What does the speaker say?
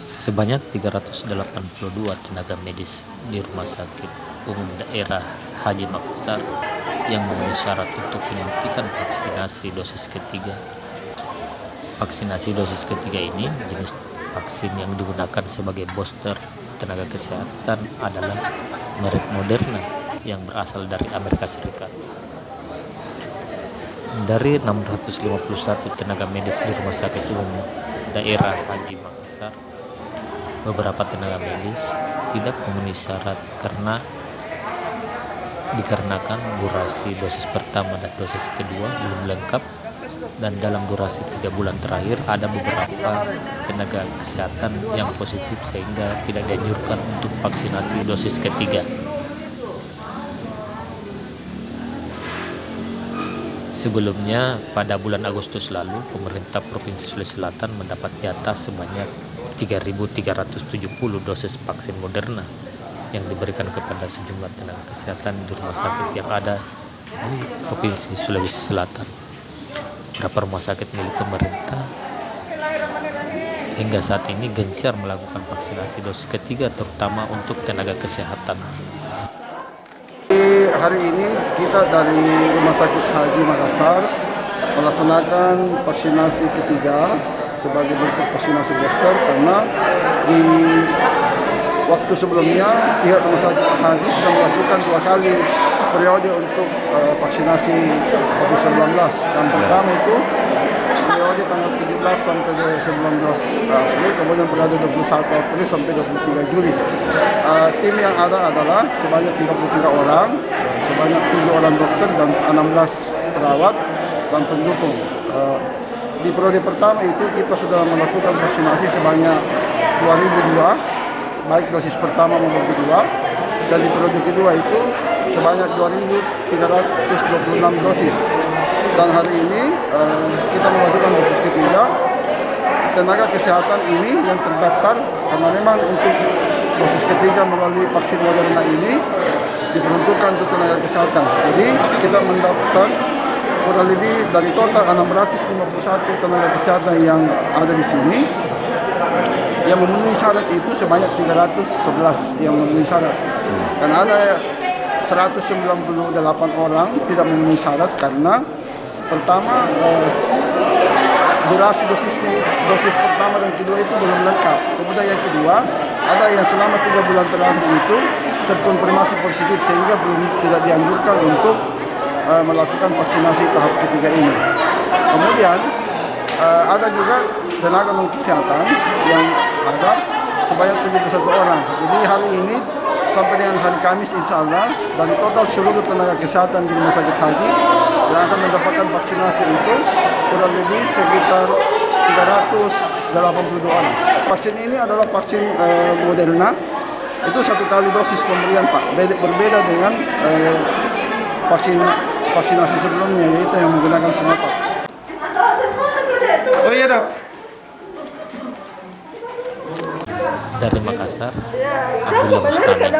Sebanyak 382 tenaga medis di Rumah Sakit Umum Daerah Haji Makassar yang memenuhi syarat untuk penyuntikan vaksinasi dosis ketiga. Vaksinasi dosis ketiga ini jenis vaksin yang digunakan sebagai booster tenaga kesehatan adalah merek Moderna yang berasal dari Amerika Serikat. Dari 651 tenaga medis di Rumah Sakit Umum Daerah Haji Makassar, beberapa tenaga medis tidak memenuhi syarat dikarenakan durasi dosis pertama dan dosis kedua belum lengkap, dan dalam durasi 3 bulan terakhir ada beberapa tenaga kesehatan yang positif sehingga tidak dianjurkan untuk vaksinasi dosis ketiga. Sebelumnya, pada bulan Agustus lalu, pemerintah Provinsi Sulawesi Selatan mendapat jatah sebanyak 3.370 dosis vaksin Moderna yang diberikan kepada sejumlah tenaga kesehatan di rumah sakit yang ada di Provinsi Sulawesi Selatan. Beberapa rumah sakit milik pemerintah hingga saat ini gencar melakukan vaksinasi dosis ketiga, terutama untuk tenaga kesehatan. Hari ini kita dari Rumah Sakit Haji Makassar melaksanakan vaksinasi ketiga sebagai bentuk vaksinasi booster, karena di waktu sebelumnya pihak Rumah Sakit Haji sudah melakukan 2 kali periode untuk vaksinasi COVID-19. Yang pertama itu periode tanggal 17 sampai 19 April, kemudian periode 21 April sampai 23 Juli. Tim yang ada adalah sebanyak 33 orang, sebanyak 7 orang dokter dan 16 perawat dan pendukung. Di periode pertama itu kita sudah melakukan vaksinasi sebanyak 2.002, baik dosis pertama maupun kedua, dan di periode kedua itu sebanyak 2.326 dosis. Dan hari ini kita melakukan dosis ketiga. Tenaga kesehatan ini yang terdaftar, karena memang untuk dosis ketiga melalui vaksin Moderna ini diperuntukkan untuk tenaga kesehatan. Jadi kita mendaftar kurang lebih dari total 651 tenaga kesehatan yang ada di sini. Yang memenuhi syarat itu sebanyak 311 yang memenuhi syarat. Dan ada 198 orang tidak memenuhi syarat karena pertama durasi dosis pertama dan kedua itu belum lengkap. Kemudian yang kedua, ada yang selama 3 bulan terakhir itu terkonfirmasi positif sehingga tidak dianjurkan untuk melakukan vaksinasi tahap ketiga ini. Kemudian ada juga tenaga non kesehatan yang ada sebanyak 71 orang. Jadi hari ini sampai dengan hari Kamis insya Allah, dari total seluruh tenaga kesehatan di Rumah Sakit Haji yang akan mendapatkan vaksinasi itu kurang lebih sekitar 382 orang. Vaksin ini adalah vaksin Moderna, itu 1 kali dosis pemberian Pak, berbeda dengan vaksinasi sebelumnya, yaitu yang menggunakan Sinovac. Oh iya dok. Dari Makassar, Abdullah Mustamin.